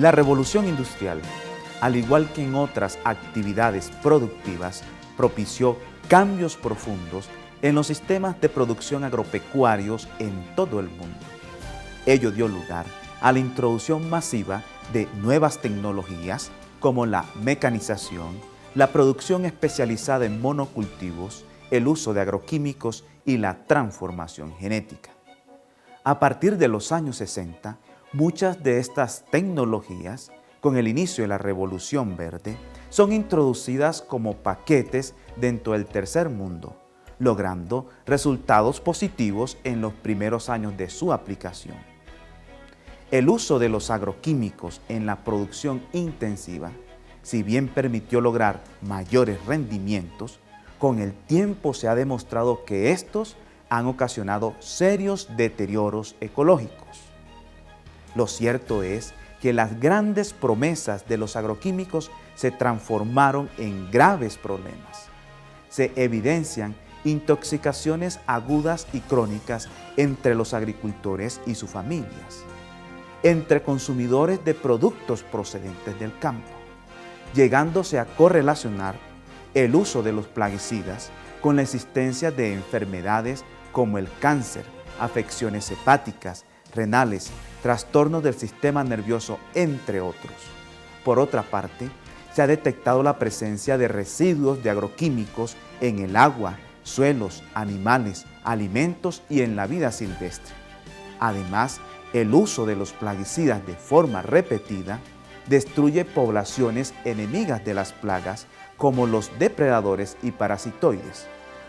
La revolución industrial, al igual que en otras actividades productivas, propició cambios profundos en los sistemas de producción agropecuarios en todo el mundo. Ello dio lugar a la introducción masiva de nuevas tecnologías como la mecanización, la producción especializada en monocultivos, el uso de agroquímicos y la transformación genética. A partir de los años 60, muchas de estas tecnologías, con el inicio de la Revolución Verde, son introducidas como paquetes dentro del tercer mundo, logrando resultados positivos en los primeros años de su aplicación. El uso de los agroquímicos en la producción intensiva, si bien permitió lograr mayores rendimientos, con el tiempo se ha demostrado que estos han ocasionado serios deterioros ecológicos. Lo cierto es que las grandes promesas de los agroquímicos se transformaron en graves problemas. Se evidencian intoxicaciones agudas y crónicas entre los agricultores y sus familias, entre consumidores de productos procedentes del campo, llegándose a correlacionar el uso de los plaguicidas con la existencia de enfermedades como el cáncer, afecciones hepáticas, renales, trastornos del sistema nervioso, entre otros. Por otra parte, se ha detectado la presencia de residuos de agroquímicos en el agua, suelos, animales, alimentos y en la vida silvestre. Además, el uso de los plaguicidas de forma repetida destruye poblaciones enemigas de las plagas como los depredadores y parasitoides.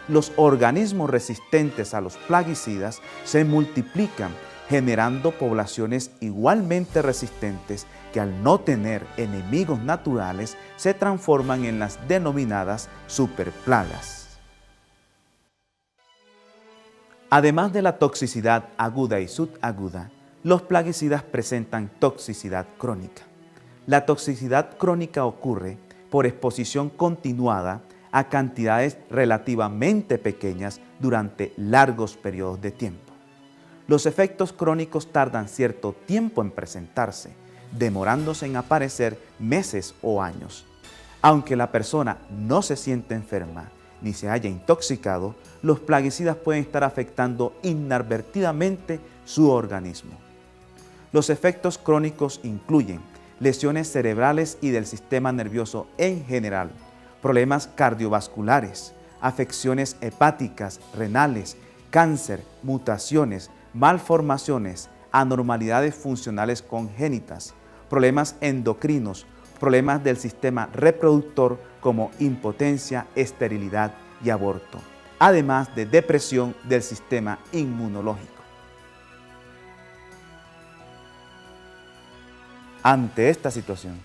Los organismos resistentes a los plaguicidas se multiplican, generando poblaciones igualmente resistentes que al no tener enemigos naturales se transforman en las denominadas superplagas. Además de la toxicidad aguda y subaguda, los plaguicidas presentan toxicidad crónica. La toxicidad crónica ocurre por exposición continuada a cantidades relativamente pequeñas durante largos periodos de tiempo. Los efectos crónicos tardan cierto tiempo en presentarse, demorándose en aparecer meses o años. Aunque la persona no se siente enferma ni se haya intoxicado, los plaguicidas pueden estar afectando inadvertidamente su organismo. Los efectos crónicos incluyen lesiones cerebrales y del sistema nervioso en general, problemas cardiovasculares, afecciones hepáticas, renales, cáncer, mutaciones, malformaciones, anormalidades funcionales congénitas, problemas endocrinos, problemas del sistema reproductor como impotencia, esterilidad y aborto, además de depresión del sistema inmunológico. Ante esta situación,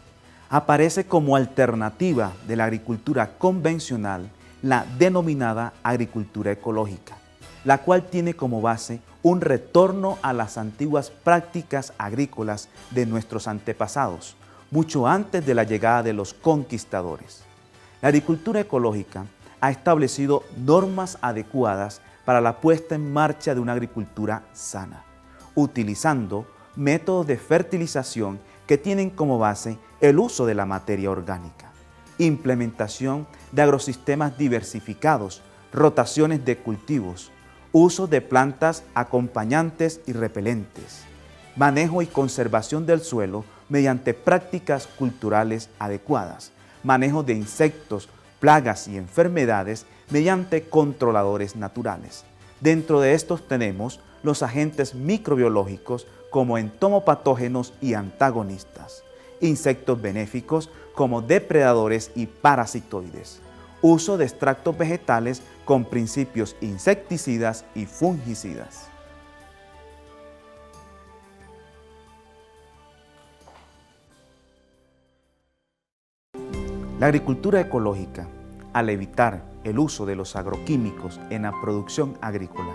aparece como alternativa de la agricultura convencional la denominada agricultura ecológica, la cual tiene como base un retorno a las antiguas prácticas agrícolas de nuestros antepasados, mucho antes de la llegada de los conquistadores. La agricultura ecológica ha establecido normas adecuadas para la puesta en marcha de una agricultura sana, utilizando métodos de fertilización que tienen como base el uso de la materia orgánica, implementación de agrosistemas diversificados, rotaciones de cultivos, uso de plantas acompañantes y repelentes, manejo y conservación del suelo mediante prácticas culturales adecuadas, manejo de insectos, plagas y enfermedades mediante controladores naturales. Dentro de estos tenemos los agentes microbiológicos como entomopatógenos y antagonistas, insectos benéficos como depredadores y parasitoides, uso de extractos vegetales con principios insecticidas y fungicidas. La agricultura ecológica, al evitar el uso de los agroquímicos en la producción agrícola,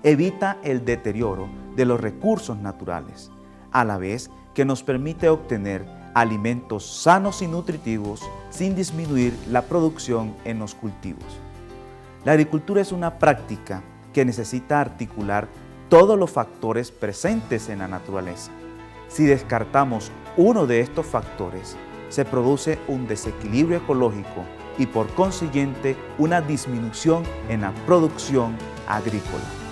evita el deterioro de los recursos naturales, a la vez que nos permite obtener alimentos sanos y nutritivos sin disminuir la producción en los cultivos. La agricultura es una práctica que necesita articular todos los factores presentes en la naturaleza. Si descartamos uno de estos factores, se produce un desequilibrio ecológico y por consiguiente una disminución en la producción agrícola.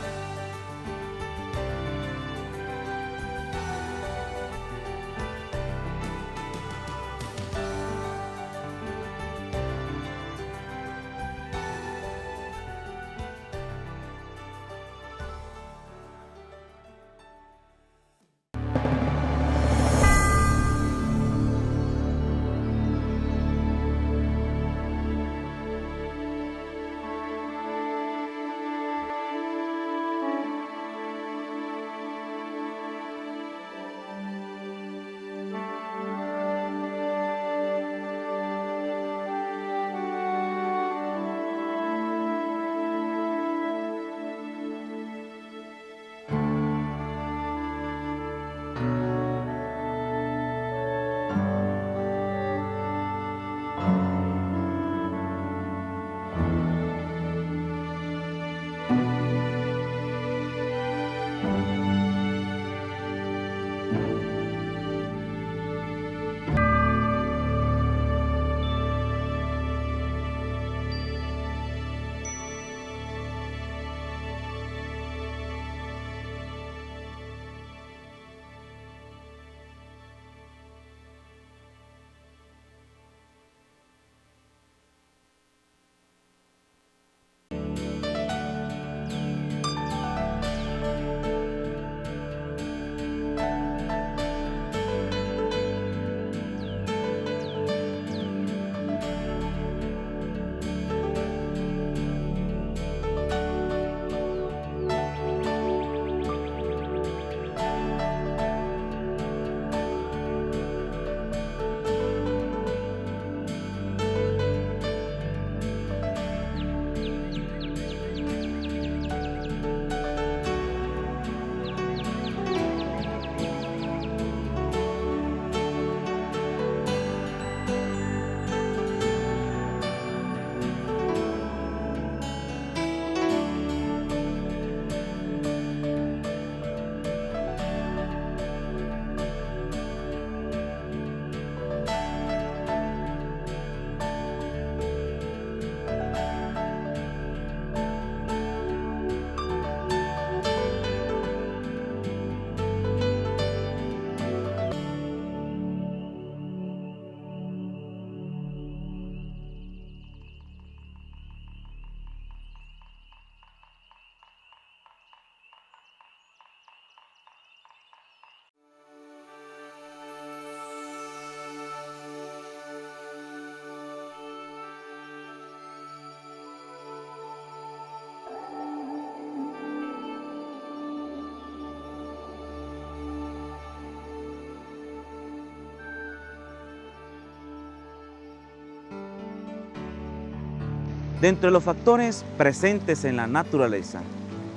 Dentro de los factores presentes en la naturaleza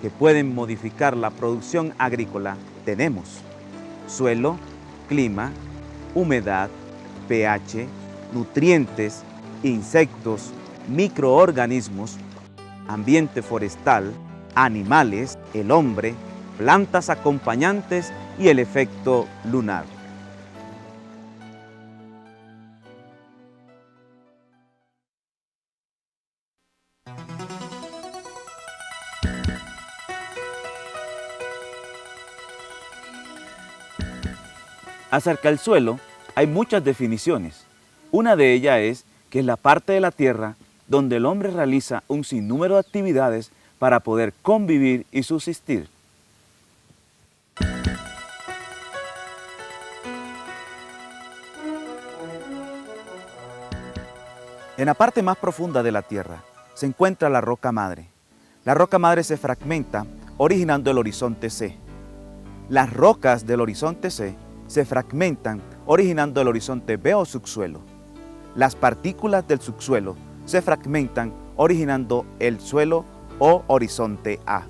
que pueden modificar la producción agrícola tenemos suelo, clima, humedad, pH, nutrientes, insectos, microorganismos, ambiente forestal, animales, el hombre, plantas acompañantes y el efecto lunar. Acerca del suelo hay muchas definiciones. Una de ellas es que es la parte de la tierra donde el hombre realiza un sinnúmero de actividades para poder convivir y subsistir. En la parte más profunda de la tierra se encuentra la roca madre. La roca madre se fragmenta originando el horizonte C. Las rocas del horizonte C se fragmentan originando el horizonte B o subsuelo. Las partículas del subsuelo se fragmentan originando el suelo o horizonte A.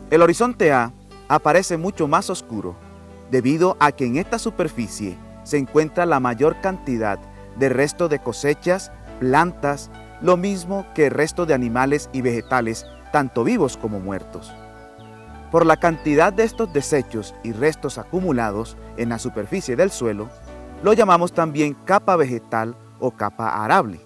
El horizonte A aparece mucho más oscuro debido a que en esta superficie se encuentra la mayor cantidad de restos de cosechas, plantas, lo mismo que el resto de animales y vegetales, tanto vivos como muertos. Por la cantidad de estos desechos y restos acumulados en la superficie del suelo, lo llamamos también capa vegetal o capa arable,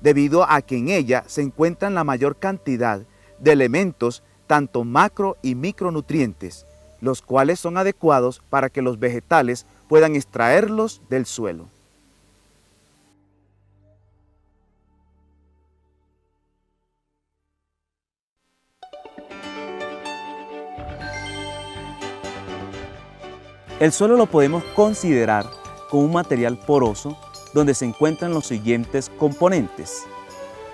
debido a que en ella se encuentran la mayor cantidad de elementos, tanto macro y micronutrientes, los cuales son adecuados para que los vegetales puedan extraerlos del suelo. El suelo lo podemos considerar como un material poroso donde se encuentran los siguientes componentes.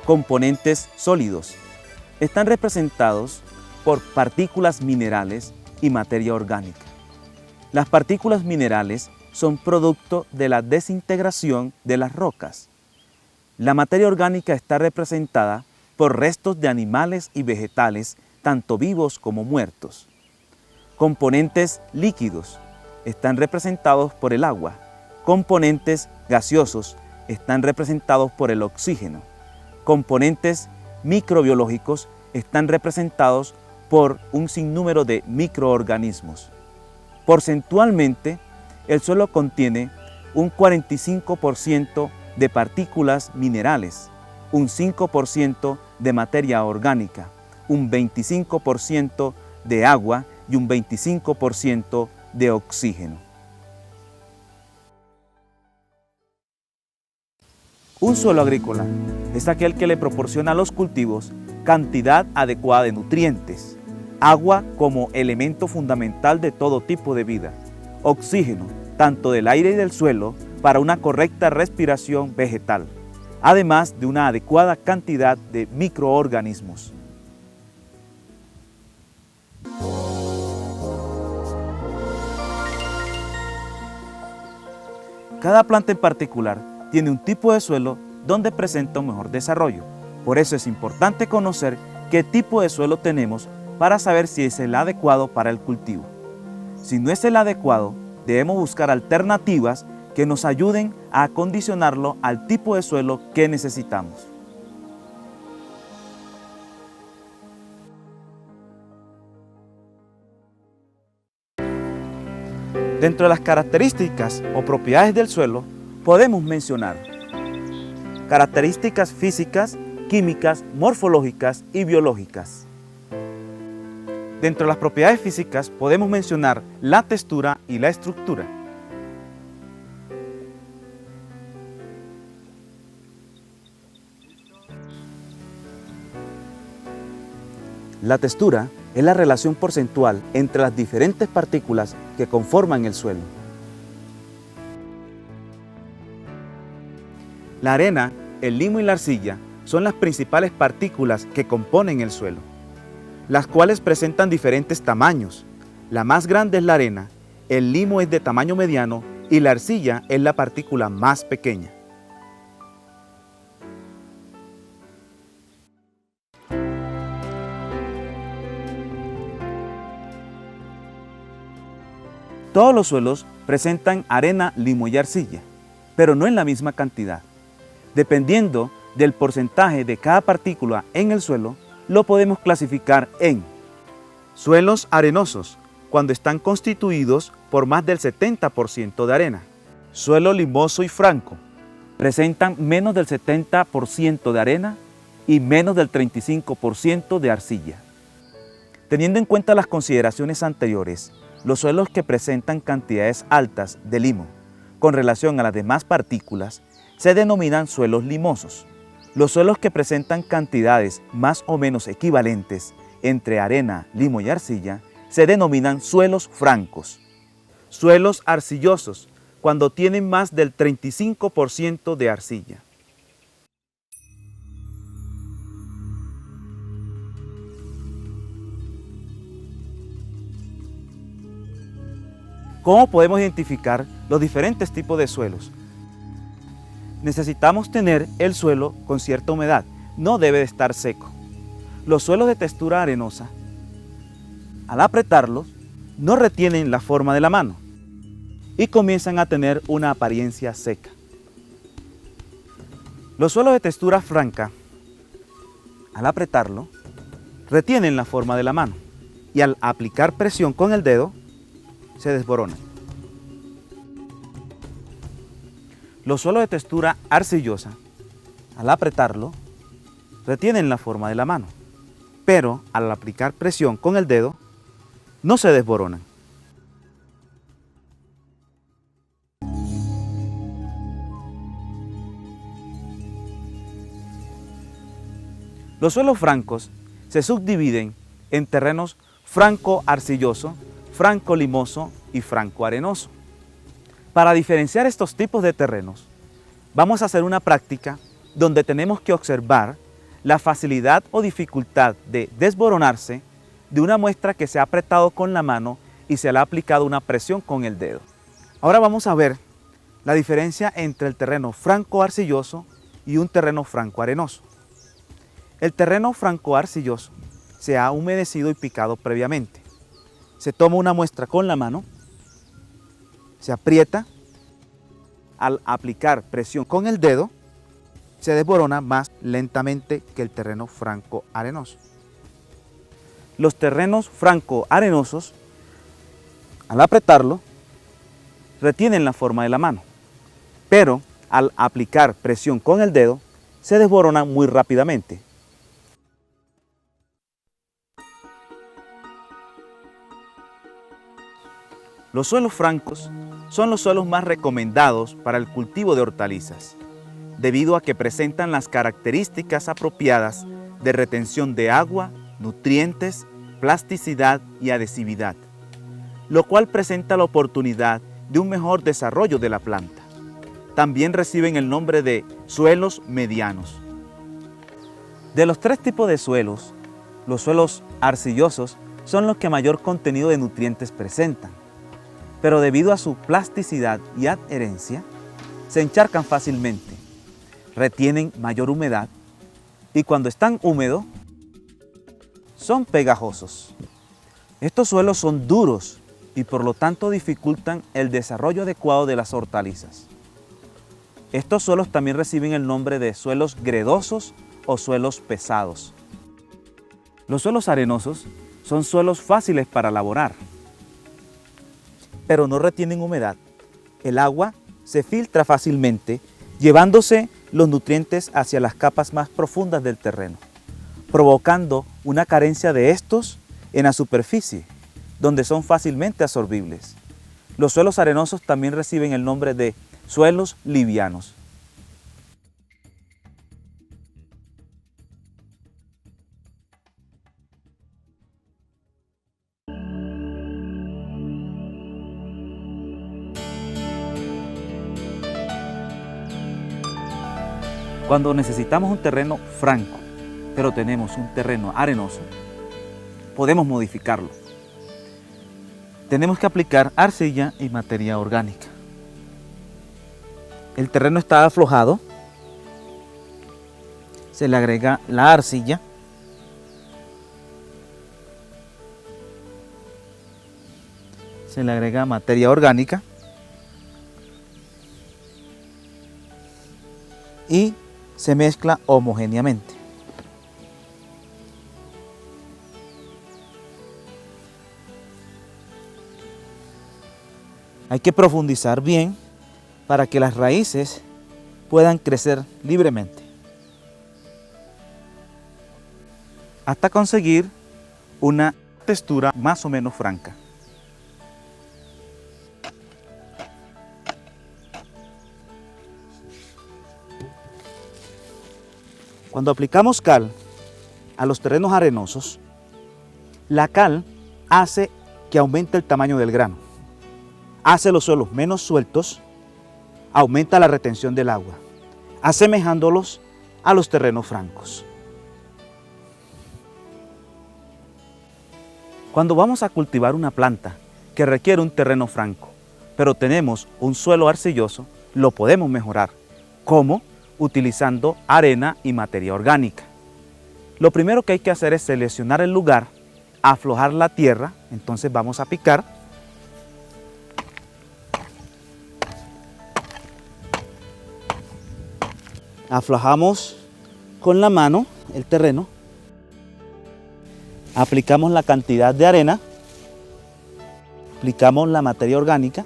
Componentes sólidos. Están representados por partículas minerales y materia orgánica. Las partículas minerales son producto de la desintegración de las rocas. La materia orgánica está representada por restos de animales y vegetales, tanto vivos como muertos. Componentes líquidos están representados por el agua. Componentes gaseosos están representados por el oxígeno. Componentes microbiológicos están representados por un sinnúmero de microorganismos. Porcentualmente, el suelo contiene un 45% de partículas minerales, un 5% de materia orgánica, un 25% de agua y un 25% de oxígeno. Un suelo agrícola es aquel que le proporciona a los cultivos cantidad adecuada de nutrientes, agua como elemento fundamental de todo tipo de vida, oxígeno, tanto del aire y del suelo, para una correcta respiración vegetal, además de una adecuada cantidad de microorganismos. Cada planta en particular tiene un tipo de suelo donde presenta un mejor desarrollo. Por eso es importante conocer qué tipo de suelo tenemos para saber si es el adecuado para el cultivo. Si no es el adecuado, debemos buscar alternativas que nos ayuden a acondicionarlo al tipo de suelo que necesitamos. Dentro de las características o propiedades del suelo, podemos mencionar características físicas, químicas, morfológicas y biológicas. Dentro de las propiedades físicas podemos mencionar la textura y la estructura. La textura es la relación porcentual entre las diferentes partículas que conforman el suelo. La arena, el limo y la arcilla son las principales partículas que componen el suelo, las cuales presentan diferentes tamaños. La más grande es la arena, el limo es de tamaño mediano y la arcilla es la partícula más pequeña. Todos los suelos presentan arena, limo y arcilla, pero no en la misma cantidad. Dependiendo del porcentaje de cada partícula en el suelo, lo podemos clasificar en suelos arenosos, cuando están constituidos por más del 70% de arena. Suelo limoso y franco, presentan menos del 70% de arena y menos del 35% de arcilla. Teniendo en cuenta las consideraciones anteriores, los suelos que presentan cantidades altas de limo con relación a las demás partículas se denominan suelos limosos. Los suelos que presentan cantidades más o menos equivalentes entre arena, limo y arcilla se denominan suelos francos. Suelos arcillosos, cuando tienen más del 35% de arcilla. ¿Cómo podemos identificar los diferentes tipos de suelos? Necesitamos tener el suelo con cierta humedad, no debe de estar seco. Los suelos de textura arenosa, al apretarlos, no retienen la forma de la mano y comienzan a tener una apariencia seca. Los suelos de textura franca, al apretarlo, retienen la forma de la mano y al aplicar presión con el dedo, se desboronan. Los suelos de textura arcillosa, al apretarlo, retienen la forma de la mano, pero al aplicar presión con el dedo, no se desboronan. Los suelos francos se subdividen en terrenos franco-arcilloso, franco-limoso y franco-arenoso. Para diferenciar estos tipos de terrenos, vamos a hacer una práctica donde tenemos que observar la facilidad o dificultad de desboronarse de una muestra que se ha apretado con la mano y se le ha aplicado una presión con el dedo. Ahora vamos a ver la diferencia entre el terreno franco-arcilloso y un terreno franco-arenoso. El terreno franco-arcilloso se ha humedecido y picado previamente. Se toma una muestra con la mano, se aprieta, al aplicar presión con el dedo, se desborona más lentamente que el terreno franco-arenoso. Los terrenos franco-arenosos, al apretarlo, retienen la forma de la mano, pero al aplicar presión con el dedo, se desboronan muy rápidamente. Los suelos francos son los suelos más recomendados para el cultivo de hortalizas, debido a que presentan las características apropiadas de retención de agua, nutrientes, plasticidad y adhesividad, lo cual presenta la oportunidad de un mejor desarrollo de la planta. También reciben el nombre de suelos medianos. De los tres tipos de suelos, los suelos arcillosos son los que mayor contenido de nutrientes presentan, pero debido a su plasticidad y adherencia, se encharcan fácilmente, retienen mayor humedad y cuando están húmedos, son pegajosos. Estos suelos son duros y por lo tanto dificultan el desarrollo adecuado de las hortalizas. Estos suelos también reciben el nombre de suelos gredosos o suelos pesados. Los suelos arenosos son suelos fáciles para laborar, pero no retienen humedad. El agua se filtra fácilmente, llevándose los nutrientes hacia las capas más profundas del terreno, provocando una carencia de estos en la superficie, donde son fácilmente absorbibles. Los suelos arenosos también reciben el nombre de suelos livianos. Cuando necesitamos un terreno franco, pero tenemos un terreno arenoso, podemos modificarlo. Tenemos que aplicar arcilla y materia orgánica. El terreno está aflojado, se le agrega la arcilla, se le agrega materia orgánica y se mezcla homogéneamente. Hay que profundizar bien para que las raíces puedan crecer libremente, hasta conseguir una textura más o menos franca. Cuando aplicamos cal a los terrenos arenosos, la cal hace que aumente el tamaño del grano, hace los suelos menos sueltos, aumenta la retención del agua, asemejándolos a los terrenos francos. Cuando vamos a cultivar una planta que requiere un terreno franco, pero tenemos un suelo arcilloso, lo podemos mejorar. ¿Cómo? Utilizando arena y materia orgánica. Lo primero que hay que hacer es seleccionar el lugar, aflojar la tierra, entonces vamos a picar. Aflojamos con la mano el terreno, aplicamos la cantidad de arena, aplicamos la materia orgánica,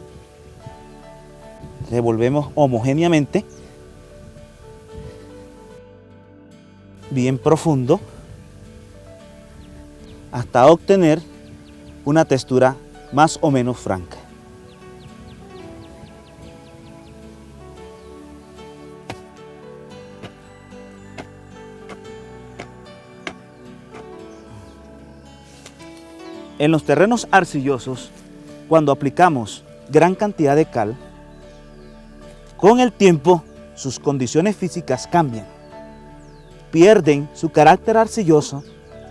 revolvemos homogéneamente, bien profundo, hasta obtener una textura más o menos franca. En los terrenos arcillosos, cuando aplicamos gran cantidad de cal, con el tiempo sus condiciones físicas cambian, pierden su carácter arcilloso,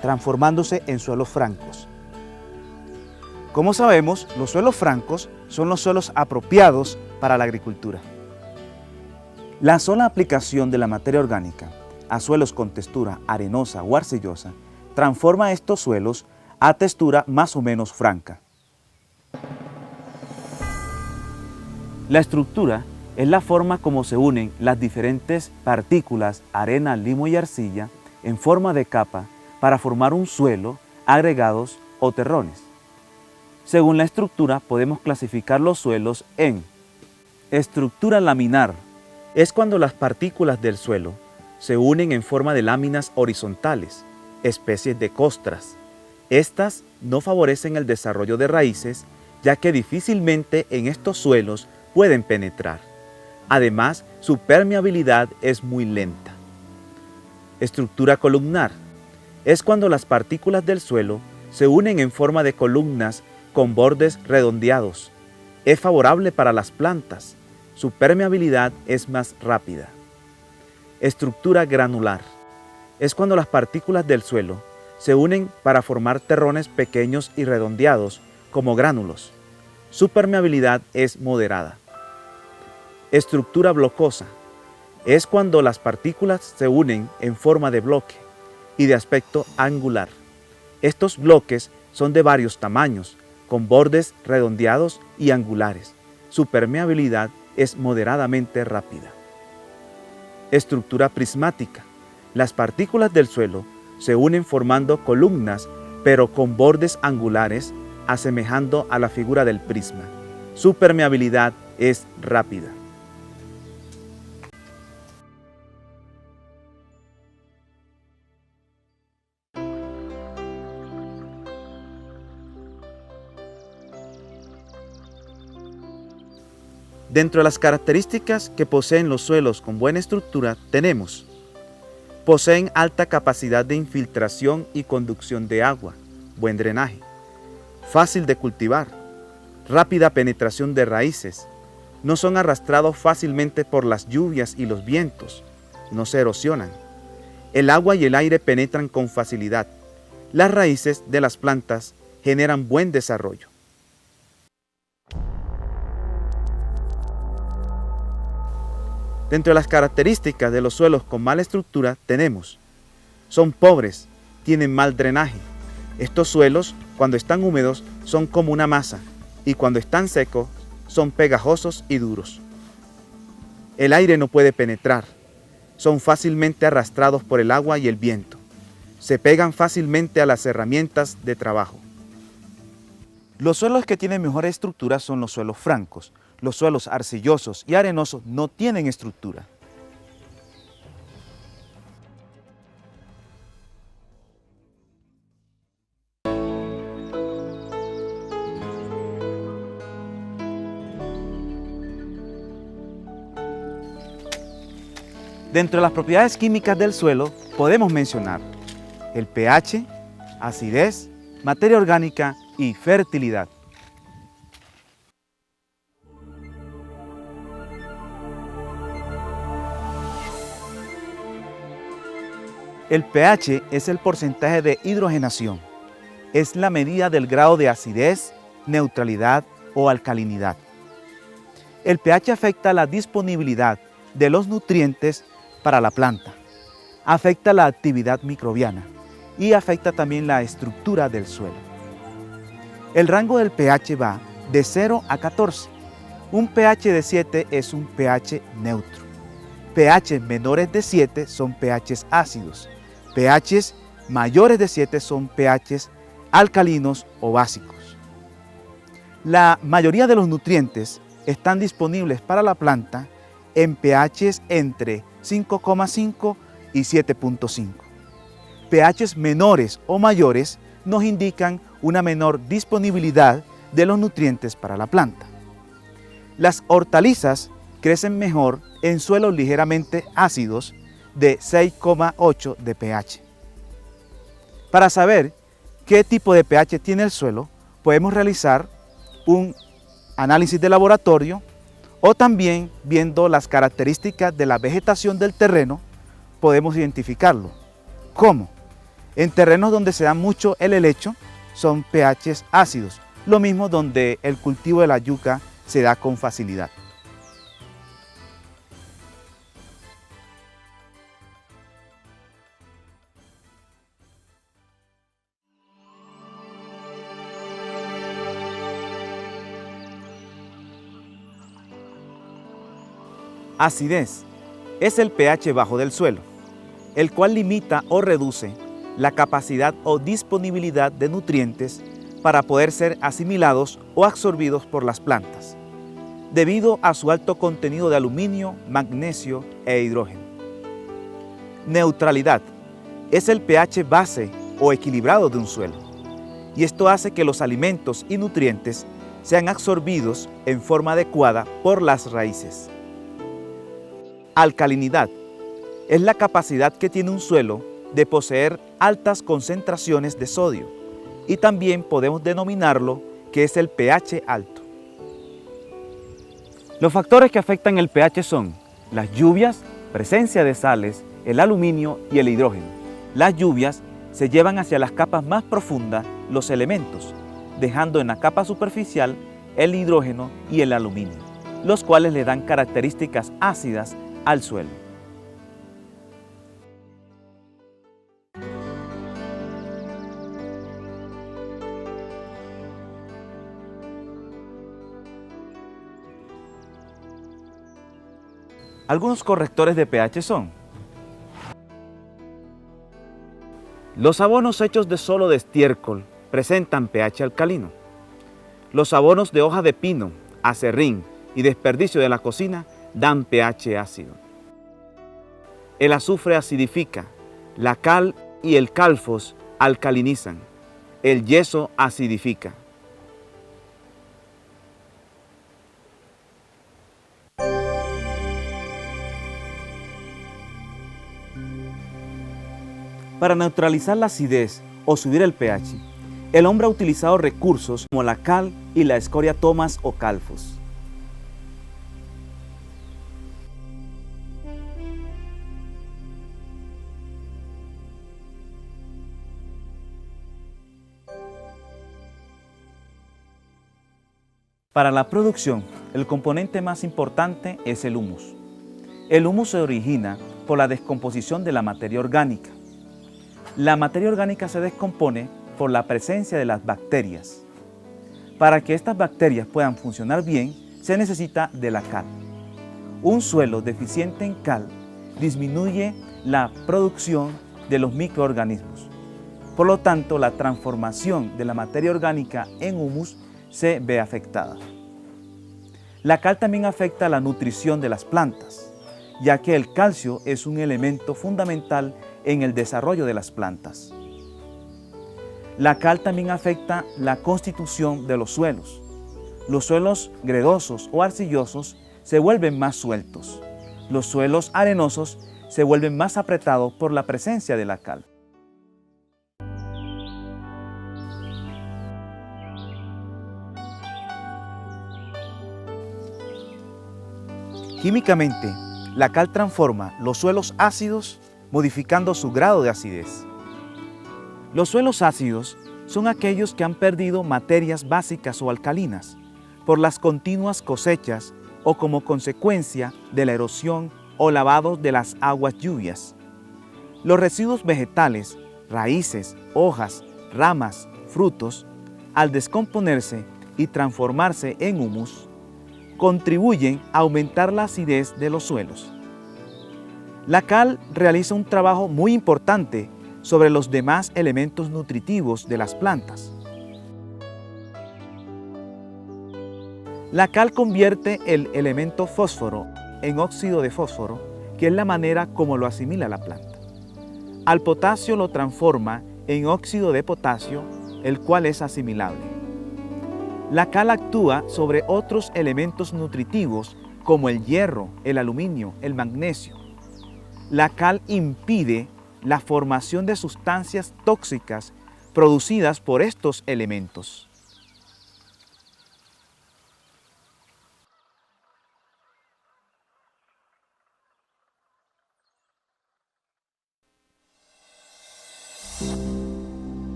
transformándose en suelos francos. Como sabemos, los suelos francos son los suelos apropiados para la agricultura. La sola aplicación de la materia orgánica a suelos con textura arenosa o arcillosa transforma estos suelos a textura más o menos franca. La estructura es la forma como se unen las diferentes partículas, arena, limo y arcilla, en forma de capa para formar un suelo, agregados o terrones. Según la estructura podemos clasificar los suelos en estructura laminar. Es cuando las partículas del suelo se unen en forma de láminas horizontales, especies de costras. Estas no favorecen el desarrollo de raíces, ya que difícilmente en estos suelos pueden penetrar. Además, su permeabilidad es muy lenta. Estructura columnar. Es cuando las partículas del suelo se unen en forma de columnas con bordes redondeados. Es favorable para las plantas. Su permeabilidad es más rápida. Estructura granular. Es cuando las partículas del suelo se unen para formar terrones pequeños y redondeados como gránulos. Su permeabilidad es moderada. Estructura blocosa. Es cuando las partículas se unen en forma de bloque y de aspecto angular. Estos bloques son de varios tamaños, con bordes redondeados y angulares. Su permeabilidad es moderadamente rápida. Estructura prismática. Las partículas del suelo se unen formando columnas, pero con bordes angulares, asemejando a la figura del prisma. Su permeabilidad es rápida. Dentro de las características que poseen los suelos con buena estructura tenemos: poseen alta capacidad de infiltración y conducción de agua, buen drenaje, fácil de cultivar, rápida penetración de raíces, no son arrastrados fácilmente por las lluvias y los vientos, no se erosionan, el agua y el aire penetran con facilidad, las raíces de las plantas generan buen desarrollo. Dentro de las características de los suelos con mala estructura tenemos: son pobres, tienen mal drenaje. Estos suelos, cuando están húmedos, son como una masa, y cuando están secos son pegajosos y duros. El aire no puede penetrar, son fácilmente arrastrados por el agua y el viento. Se pegan fácilmente a las herramientas de trabajo. Los suelos que tienen mejor estructura son los suelos francos. Los suelos arcillosos y arenosos no tienen estructura. Dentro de las propiedades químicas del suelo podemos mencionar el pH, acidez, materia orgánica y fertilidad. El pH es el porcentaje de hidrogenación. Es la medida del grado de acidez, neutralidad o alcalinidad. El pH afecta la disponibilidad de los nutrientes para la planta, afecta la actividad microbiana y afecta también la estructura del suelo. El rango del pH va de 0 a 14. Un pH de 7 es un pH neutro. pH menores de 7 son pHs ácidos. pHs mayores de 7 son pHs alcalinos o básicos. La mayoría de los nutrientes están disponibles para la planta en pHs entre 5,5 y 7,5. pHs menores o mayores nos indican una menor disponibilidad de los nutrientes para la planta. Las hortalizas crecen mejor en suelos ligeramente ácidos de 6,8 de pH. Para saber qué tipo de pH tiene el suelo, podemos realizar un análisis de laboratorio o también viendo las características de la vegetación del terreno, podemos identificarlo. ¿Cómo? En terrenos donde se da mucho el helecho, son pHs ácidos, lo mismo donde el cultivo de la yuca se da con facilidad. Acidez es el pH bajo del suelo, el cual limita o reduce la capacidad o disponibilidad de nutrientes para poder ser asimilados o absorbidos por las plantas, debido a su alto contenido de aluminio, magnesio e hidrógeno. Neutralidad es el pH base o equilibrado de un suelo, y esto hace que los alimentos y nutrientes sean absorbidos en forma adecuada por las raíces. Alcalinidad es la capacidad que tiene un suelo de poseer altas concentraciones de sodio, y también podemos denominarlo que es el pH alto. Los factores que afectan el pH son las lluvias, presencia de sales, el aluminio y el hidrógeno. Las lluvias se llevan hacia las capas más profundas los elementos, dejando en la capa superficial el hidrógeno y el aluminio, los cuales le dan características ácidas al suelo. Algunos correctores de pH son los abonos hechos de solo de estiércol presentan pH alcalino. Los abonos de hoja de pino, aserrín y desperdicio de la cocina dan pH ácido. El azufre acidifica, la cal y el calfos alcalinizan, el yeso acidifica. Para neutralizar la acidez o subir el pH, el hombre ha utilizado recursos como la cal y la escoria tomas o calfos. Para la producción, el componente más importante es el humus. El humus se origina por la descomposición de la materia orgánica. La materia orgánica se descompone por la presencia de las bacterias. Para que estas bacterias puedan funcionar bien, se necesita de la cal. Un suelo deficiente en cal disminuye la producción de los microorganismos. Por lo tanto, la transformación de la materia orgánica en humus se ve afectada. La cal también afecta la nutrición de las plantas, ya que el calcio es un elemento fundamental en el desarrollo de las plantas. La cal también afecta la constitución de los suelos. Los suelos gredosos o arcillosos se vuelven más sueltos. Los suelos arenosos se vuelven más apretados por la presencia de la cal. Químicamente, la cal transforma los suelos ácidos modificando su grado de acidez. Los suelos ácidos son aquellos que han perdido materias básicas o alcalinas por las continuas cosechas o como consecuencia de la erosión o lavado de las aguas lluvias. Los residuos vegetales, raíces, hojas, ramas, frutos, al descomponerse y transformarse en humus, contribuyen a aumentar la acidez de los suelos. La cal realiza un trabajo muy importante sobre los demás elementos nutritivos de las plantas. La cal convierte el elemento fósforo en óxido de fósforo, que es la manera como lo asimila la planta. Al potasio lo transforma en óxido de potasio, el cual es asimilable. La cal actúa sobre otros elementos nutritivos como el hierro, el aluminio, el magnesio. La cal impide la formación de sustancias tóxicas producidas por estos elementos.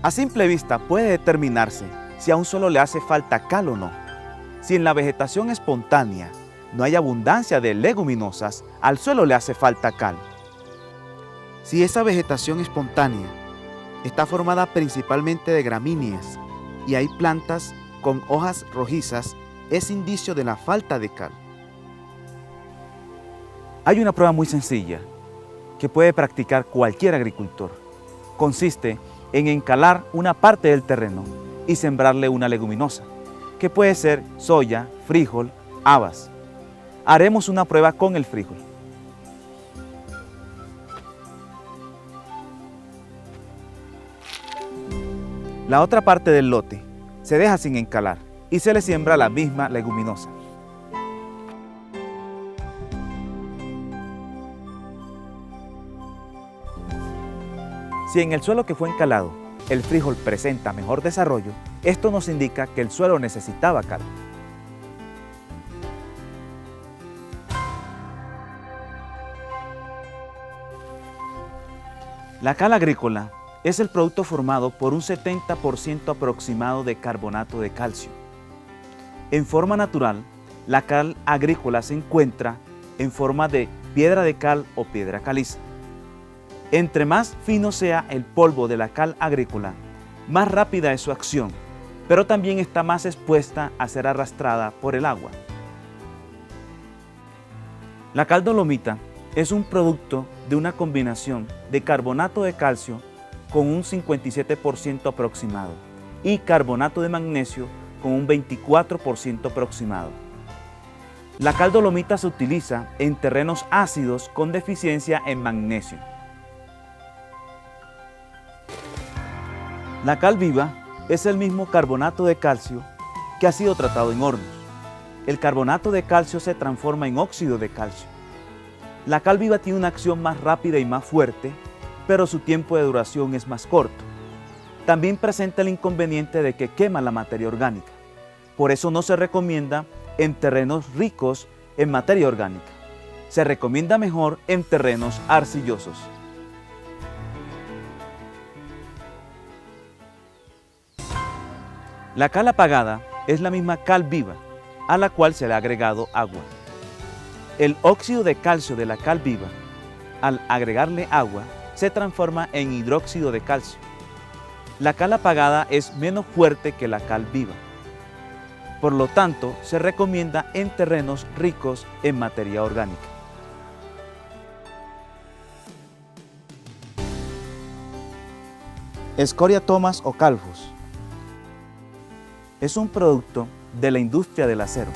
A simple vista puede determinarse si a un suelo le hace falta cal o no. Si en la vegetación espontánea no hay abundancia de leguminosas, al suelo le hace falta cal. Si esa vegetación espontánea está formada principalmente de gramíneas y hay plantas con hojas rojizas, es indicio de la falta de cal. Hay una prueba muy sencilla que puede practicar cualquier agricultor. Consiste en encalar una parte del terreno y sembrarle una leguminosa, que puede ser soya, frijol, habas. Haremos una prueba con el frijol. La otra parte del lote se deja sin encalar y se le siembra la misma leguminosa. Si en el suelo que fue encalado el frijol presenta mejor desarrollo, esto nos indica que el suelo necesitaba cal. La cal agrícola es el producto formado por un 70% aproximado de carbonato de calcio. En forma natural, la cal agrícola se encuentra en forma de piedra de cal o piedra caliza. Entre más fino sea el polvo de la cal agrícola, más rápida es su acción, pero también está más expuesta a ser arrastrada por el agua. La cal dolomita es un producto de una combinación de carbonato de calcio con un 57% aproximado y carbonato de magnesio con un 24% aproximado. La cal dolomita se utiliza en terrenos ácidos con deficiencia en magnesio. La cal viva es el mismo carbonato de calcio que ha sido tratado en hornos. El carbonato de calcio se transforma en óxido de calcio. La cal viva tiene una acción más rápida y más fuerte, pero su tiempo de duración es más corto. También presenta el inconveniente de que quema la materia orgánica. Por eso no se recomienda en terrenos ricos en materia orgánica. Se recomienda mejor en terrenos arcillosos. La cal apagada es la misma cal viva, a la cual se le ha agregado agua. El óxido de calcio de la cal viva, al agregarle agua, se transforma en hidróxido de calcio. La cal apagada es menos fuerte que la cal viva. Por lo tanto, se recomienda en terrenos ricos en materia orgánica. Escoria Thomas o Calfus es un producto de la industria del acero.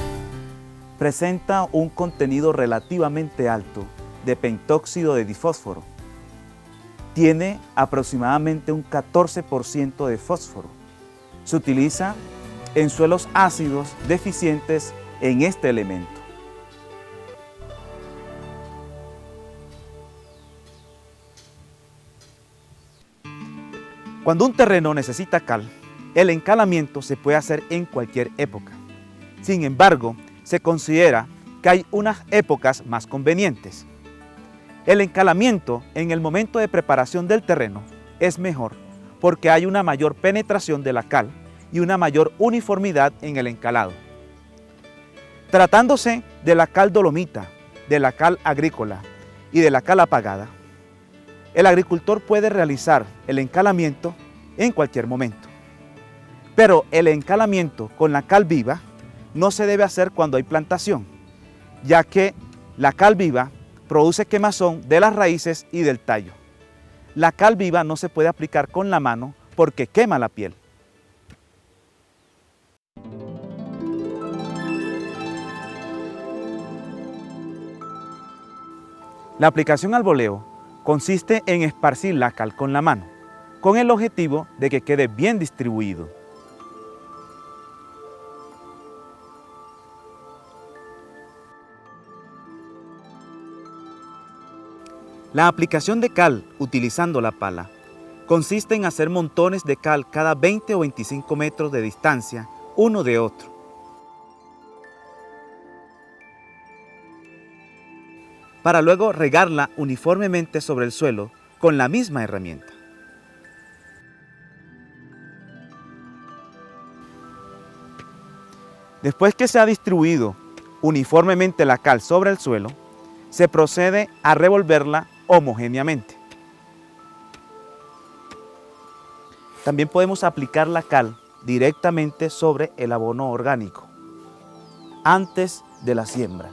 Presenta un contenido relativamente alto de pentóxido de difósforo. Tiene aproximadamente un 14% de fósforo. Se utiliza en suelos ácidos deficientes en este elemento. Cuando un terreno necesita cal, el encalamiento se puede hacer en cualquier época. Sin embargo, se considera que hay unas épocas más convenientes. El encalamiento en el momento de preparación del terreno es mejor porque hay una mayor penetración de la cal y una mayor uniformidad en el encalado. Tratándose de la cal dolomita, de la cal agrícola y de la cal apagada, el agricultor puede realizar el encalamiento en cualquier momento. Pero el encalamiento con la cal viva no se debe hacer cuando hay plantación, ya que la cal viva produce quemazón de las raíces y del tallo. La cal viva no se puede aplicar con la mano porque quema la piel. La aplicación al boleo consiste en esparcir la cal con la mano, con el objetivo de que quede bien distribuido. La aplicación de cal utilizando la pala consiste en hacer montones de cal cada 20 o 25 metros de distancia uno de otro. Para luego regarla uniformemente sobre el suelo con la misma herramienta. Después que se ha distribuido uniformemente la cal sobre el suelo, se procede a revolverla homogéneamente. También podemos aplicar la cal directamente sobre el abono orgánico, antes de la siembra.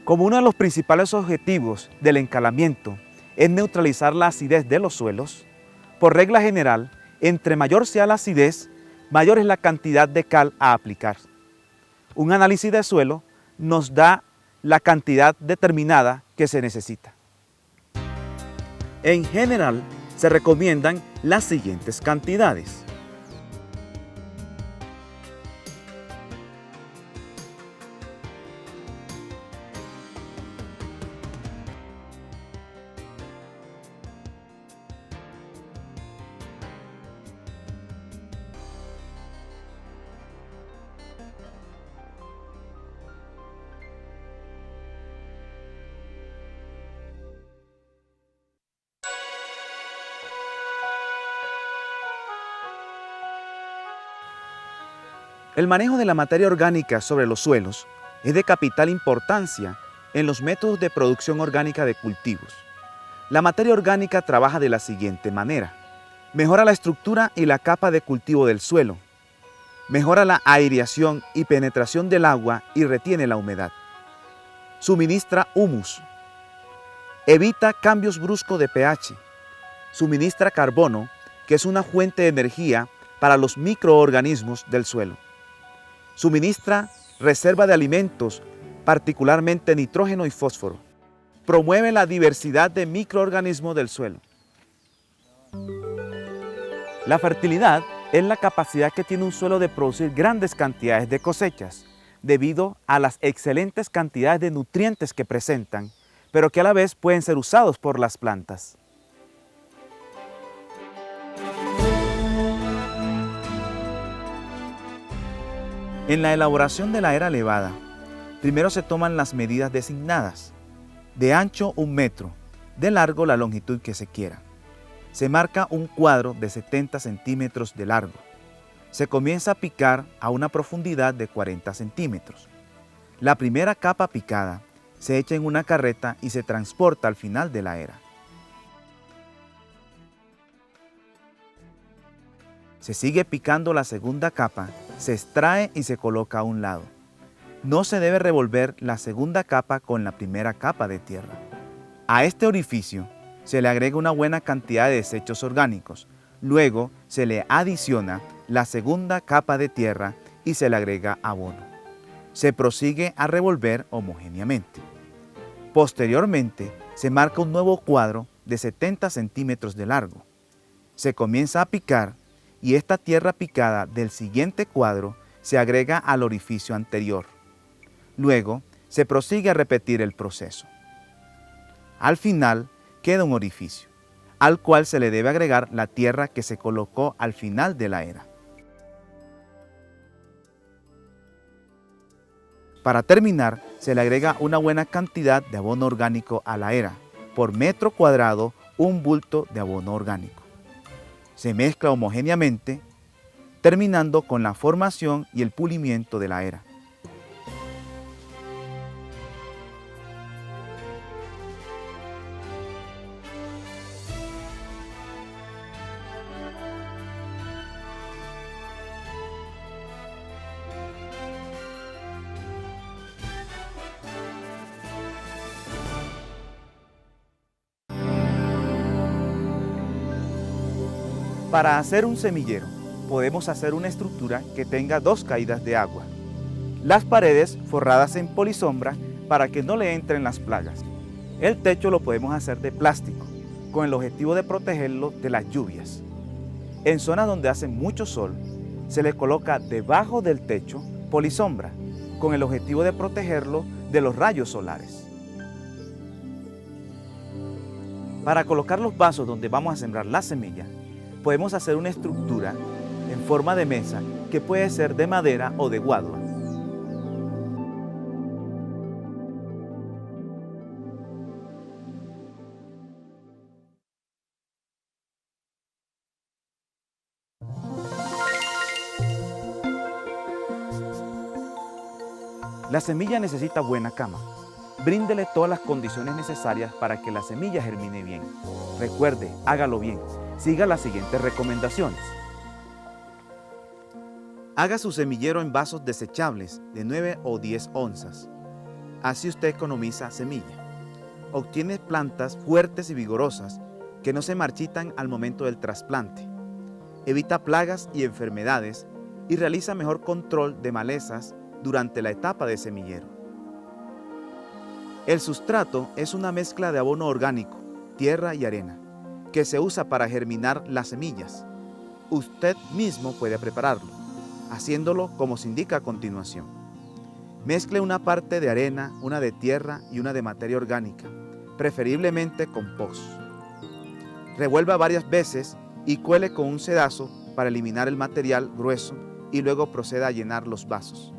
Como uno de los principales objetivos del encalamiento es neutralizar la acidez de los suelos, por regla general, entre mayor sea la acidez, mayor es la cantidad de cal a aplicar. Un análisis de suelo nos da la cantidad determinada que se necesita. En general, se recomiendan las siguientes cantidades. El manejo de la materia orgánica sobre los suelos es de capital importancia en los métodos de producción orgánica de cultivos. La materia orgánica trabaja de la siguiente manera. Mejora la estructura y la capa de cultivo del suelo. Mejora la aireación y penetración del agua y retiene la humedad. Suministra humus. Evita cambios bruscos de pH. Suministra carbono, que es una fuente de energía para los microorganismos del suelo. Suministra reserva de alimentos, particularmente nitrógeno y fósforo. Promueve la diversidad de microorganismos del suelo. La fertilidad es la capacidad que tiene un suelo de producir grandes cantidades de cosechas, debido a las excelentes cantidades de nutrientes que presentan, pero que a la vez pueden ser usados por las plantas. En la elaboración de la era elevada, primero se toman las medidas designadas. De ancho 1 metro, de largo la longitud que se quiera. Se marca un cuadro de 70 centímetros de largo. Se comienza a picar a una profundidad de 40 centímetros. La primera capa picada se echa en una carreta y se transporta al final de la era. Se sigue picando la segunda capa, se extrae y se coloca a un lado. No se debe revolver la segunda capa con la primera capa de tierra. A este orificio se le agrega una buena cantidad de desechos orgánicos. Luego se le adiciona la segunda capa de tierra y se le agrega abono. Se prosigue a revolver homogéneamente. Posteriormente, se marca un nuevo cuadro de 70 centímetros de largo. Se comienza a picar y esta tierra picada del siguiente cuadro se agrega al orificio anterior. Luego, se prosigue a repetir el proceso. Al final, queda un orificio, al cual se le debe agregar la tierra que se colocó al final de la era. Para terminar, se le agrega una buena cantidad de abono orgánico a la era, por metro cuadrado un bulto de abono orgánico. Se mezcla homogéneamente, terminando con la formación y el pulimiento de la era. Para hacer un semillero, podemos hacer una estructura que tenga 2 caídas de agua. Las paredes forradas en polisombra para que no le entren las plagas. El techo lo podemos hacer de plástico, con el objetivo de protegerlo de las lluvias. En zonas donde hace mucho sol, se le coloca debajo del techo polisombra, con el objetivo de protegerlo de los rayos solares. Para colocar los vasos donde vamos a sembrar la semilla, podemos hacer una estructura en forma de mesa que puede ser de madera o de guadua. La semilla necesita buena cama. Bríndele todas las condiciones necesarias para que la semilla germine bien. Recuerde, hágalo bien. Siga las siguientes recomendaciones. Haga su semillero en vasos desechables de 9 o 10 onzas. Así usted economiza semilla. Obtiene plantas fuertes y vigorosas que no se marchitan al momento del trasplante. Evita plagas y enfermedades y realiza mejor control de malezas durante la etapa de semillero. El sustrato es una mezcla de abono orgánico, tierra y arena, que se usa para germinar las semillas. Usted mismo puede prepararlo, haciéndolo como se indica a continuación. Mezcle una parte de arena, una de tierra y una de materia orgánica, preferiblemente compost. Revuelva varias veces y cuele con un sedazo para eliminar el material grueso y luego proceda a llenar los vasos.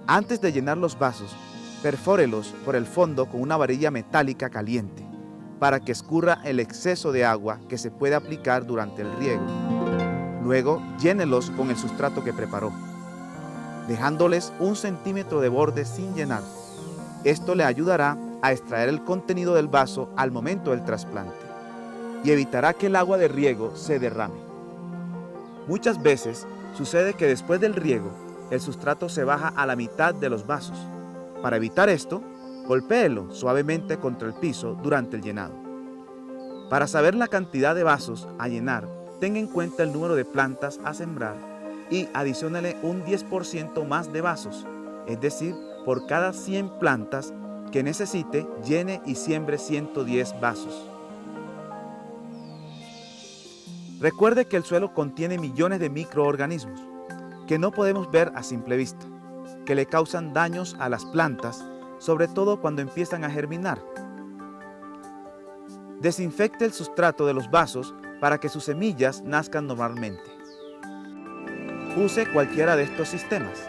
Antes de llenar los vasos, perfórelos por el fondo con una varilla metálica caliente, para que escurra el exceso de agua que se puede aplicar durante el riego. Luego, llénelos con el sustrato que preparó, dejándoles 1 centímetro de borde sin llenar. Esto le ayudará a extraer el contenido del vaso al momento del trasplante y evitará que el agua de riego se derrame. Muchas veces sucede que después del riego, el sustrato se baja a la mitad de los vasos. Para evitar esto, golpéelo suavemente contra el piso durante el llenado. Para saber la cantidad de vasos a llenar, tenga en cuenta el número de plantas a sembrar y adiciónale un 10% más de vasos, es decir, por cada 100 plantas que necesite, llene y siembre 110 vasos. Recuerde que el suelo contiene millones de microorganismos que no podemos ver a simple vista, que le causan daños a las plantas, sobre todo cuando empiezan a germinar. Desinfecte el sustrato de los vasos para que sus semillas nazcan normalmente. Use cualquiera de estos sistemas.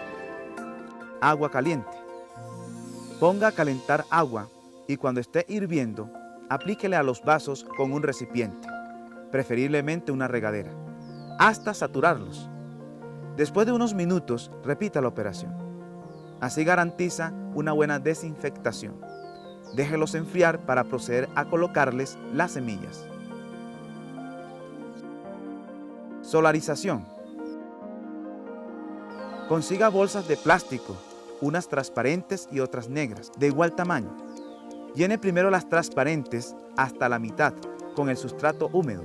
Agua caliente. Ponga a calentar agua y cuando esté hirviendo, aplíquele a los vasos con un recipiente, preferiblemente una regadera, hasta saturarlos. Después de unos minutos, repita la operación. Así garantiza una buena desinfectación. Déjelos enfriar para proceder a colocarles las semillas. Solarización. Consiga bolsas de plástico, unas transparentes y otras negras, de igual tamaño. Llene primero las transparentes hasta la mitad con el sustrato húmedo.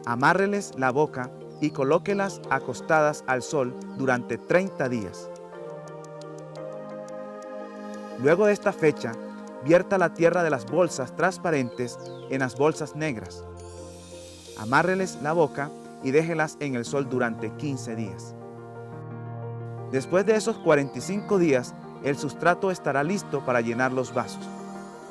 Amárreles la boca y colóquelas acostadas al sol durante 30 días. Luego de esta fecha, vierta la tierra de las bolsas transparentes en las bolsas negras. Amárreles la boca y déjelas en el sol durante 15 días. Después de esos 45 días, el sustrato estará listo para llenar los vasos,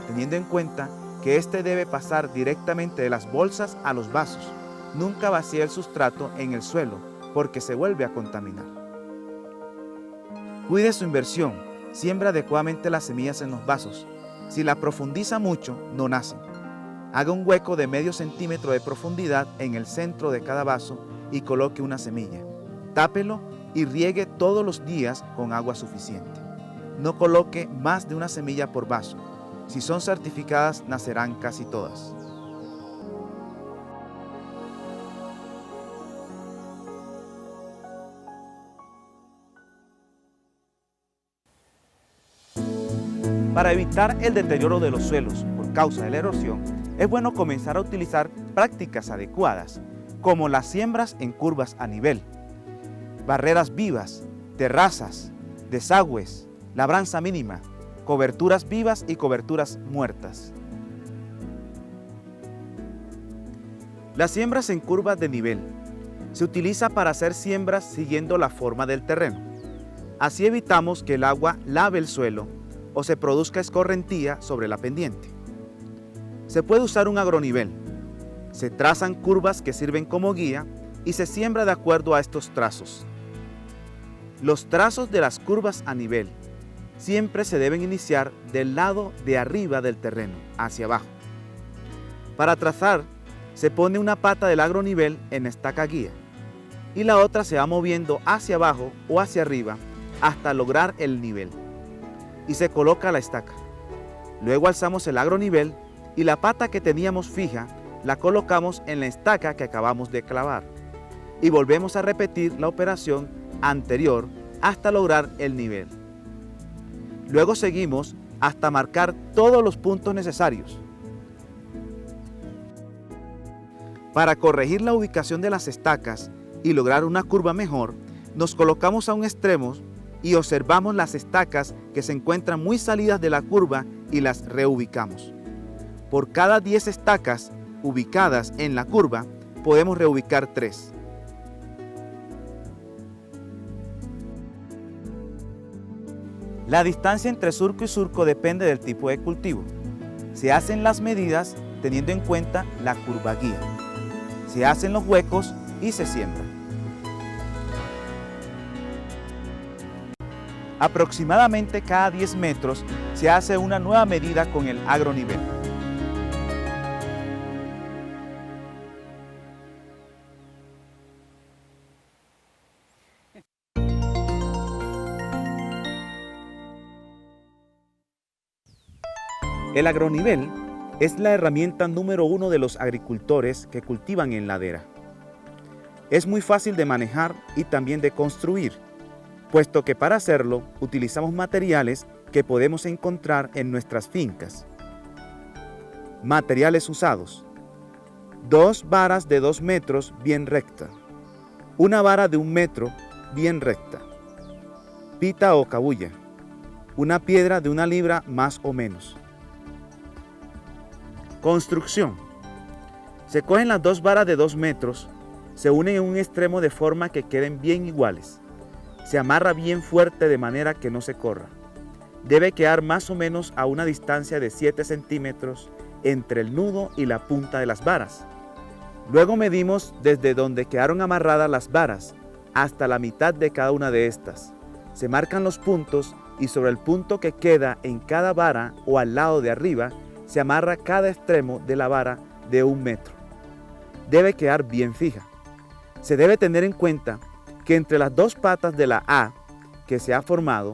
teniendo en cuenta que este debe pasar directamente de las bolsas a los vasos. Nunca vacíe el sustrato en el suelo porque se vuelve a contaminar. Cuide su inversión, siembra adecuadamente las semillas en los vasos. Si la profundiza mucho, no nacen. Haga un hueco de medio centímetro de profundidad en el centro de cada vaso y coloque una semilla. Tápelo y riegue todos los días con agua suficiente. No coloque más de una semilla por vaso. Si son certificadas, nacerán casi todas. Para evitar el deterioro de los suelos por causa de la erosión, es bueno comenzar a utilizar prácticas adecuadas, como las siembras en curvas a nivel, barreras vivas, terrazas, desagües, labranza mínima, coberturas vivas y coberturas muertas. Las siembras en curvas de nivel se utiliza para hacer siembras siguiendo la forma del terreno. Así evitamos que el agua lave el suelo o se produzca escorrentía sobre la pendiente. Se puede usar un agronivel. Se trazan curvas que sirven como guía y se siembra de acuerdo a estos trazos. Los trazos de las curvas a nivel siempre se deben iniciar del lado de arriba del terreno, hacia abajo. Para trazar, se pone una pata del agronivel en estaca guía y la otra se va moviendo hacia abajo o hacia arriba hasta lograr el nivel y se coloca la estaca. Luego alzamos el agronivel y la pata que teníamos fija la colocamos en la estaca que acabamos de clavar y volvemos a repetir la operación anterior hasta lograr el nivel. Luego seguimos hasta marcar todos los puntos necesarios. Para corregir la ubicación de las estacas y lograr una curva mejor, nos colocamos a un extremo y observamos las estacas que se encuentran muy salidas de la curva y las reubicamos. Por cada 10 estacas ubicadas en la curva, podemos reubicar 3. La distancia entre surco y surco depende del tipo de cultivo. Se hacen las medidas teniendo en cuenta la curva guía. Se hacen los huecos y se siembra. Aproximadamente cada 10 metros se hace una nueva medida con el agronivel. El agronivel es la herramienta número 1 de los agricultores que cultivan en ladera. Es muy fácil de manejar y también de construir, puesto que para hacerlo utilizamos materiales que podemos encontrar en nuestras fincas. Materiales usados: 2 varas de 2 metros bien recta, una vara de 1 metro bien recta, pita o cabulla, una piedra de 1 libra más o menos. Construcción: se cogen las 2 varas de 2 metros, se unen en un extremo de forma que queden bien iguales. Se amarra bien fuerte de manera que no se corra. Debe quedar más o menos a una distancia de 7 centímetros entre el nudo y la punta de las varas. Luego medimos desde donde quedaron amarradas las varas hasta la mitad de cada una de estas. Se marcan los puntos y sobre el punto que queda en cada vara o al lado de arriba se amarra cada extremo de la vara de 1 metro. Debe quedar bien fija. Se debe tener en cuenta que entre las 2 patas de la A que se ha formado,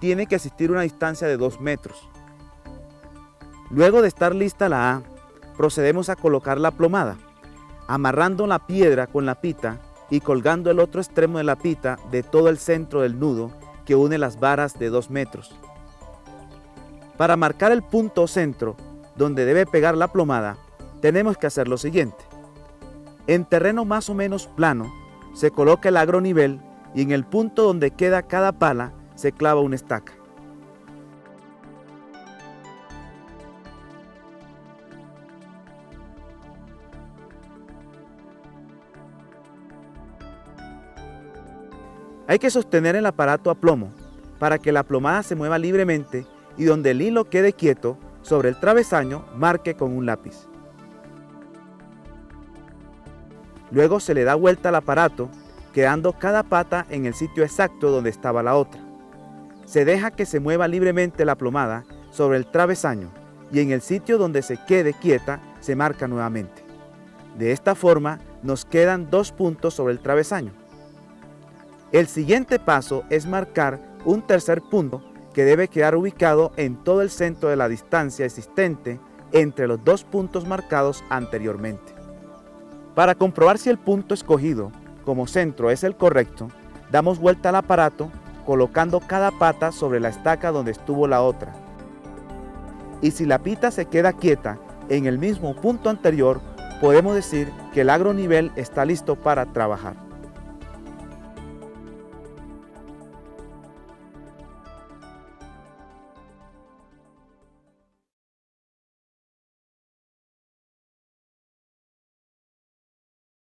tiene que existir una distancia de 2 metros. Luego de estar lista la A, procedemos a colocar la plomada, amarrando la piedra con la pita y colgando el otro extremo de la pita de todo el centro del nudo que une las varas de 2 metros. Para marcar el punto o centro donde debe pegar la plomada, tenemos que hacer lo siguiente. En terreno más o menos plano, se coloca el agronivel y en el punto donde queda cada pala se clava una estaca. Hay que sostener el aparato a plomo para que la plomada se mueva libremente y donde el hilo quede quieto sobre el travesaño marque con un lápiz. Luego se le da vuelta al aparato, quedando cada pata en el sitio exacto donde estaba la otra. Se deja que se mueva libremente la plomada sobre el travesaño y en el sitio donde se quede quieta se marca nuevamente. De esta forma nos quedan 2 puntos sobre el travesaño. El siguiente paso es marcar un tercer punto que debe quedar ubicado en todo el centro de la distancia existente entre los 2 puntos marcados anteriormente. Para comprobar si el punto escogido como centro es el correcto, damos vuelta al aparato colocando cada pata sobre la estaca donde estuvo la otra. Y si la pita se queda quieta en el mismo punto anterior, podemos decir que el agronivel está listo para trabajar.